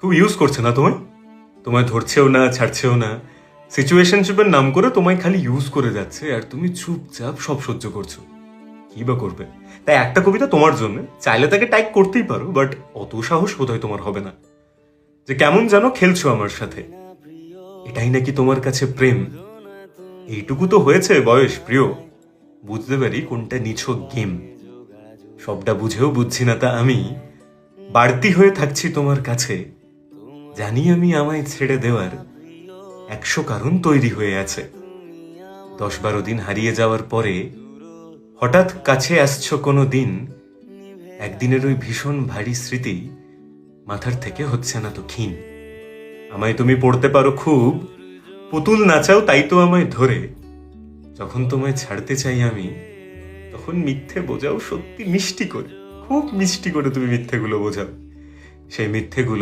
খুব ইউজ করছে না তোমায়? তোমায় ধরছেও না, ছাড়ছেও না, সিচুয়েশনশিপের নাম করে তোমায় খালি ইউজ করে যাচ্ছে, আর তুমি চুপচাপ সব সহ্য করছো। কি বা করবে? তাই একটা কবিতা তোমার জন্য, চাইলে তাকে টাইপ করতেই পারো, বাট অত সাহস বোধহয় তোমার হবে না। যে কেমন যেন খেলছো আমার সাথে, এটাই নাকি তোমার কাছে প্রেম? এইটুকু তো হয়েছে বয়স প্রিয়, বুঝতে পারি কোনটা নিছক গেম। সবটা বুঝেও বুঝছি না তা আমি, বাড়তি হয়ে থাকছি তোমার কাছে। জানি আমি আমায় ছেড়ে দেওয়ার 100 কারণ তৈরি হয়ে আছে। 10-12 দিন হারিয়ে যাওয়ার পরে হঠাৎ কাছে আসছো কোনো দিন, একদিনের ওই ভীষণ ভারী স্মৃতি মাথার থেকে হচ্ছে না তো ক্ষীণ। আমায় তুমি পড়তে পারো খুব, পুতুল নাচাও তাই তো আমায় ধরে। যখন তোমায় ছাড়তে চাই আমি, তখন মিথ্যে বোঝাও সত্যি মিষ্টি করে, খুব মিষ্টি করে তুমি মিথ্যেগুলো বোঝাও। সেই মিথ্যেগুলো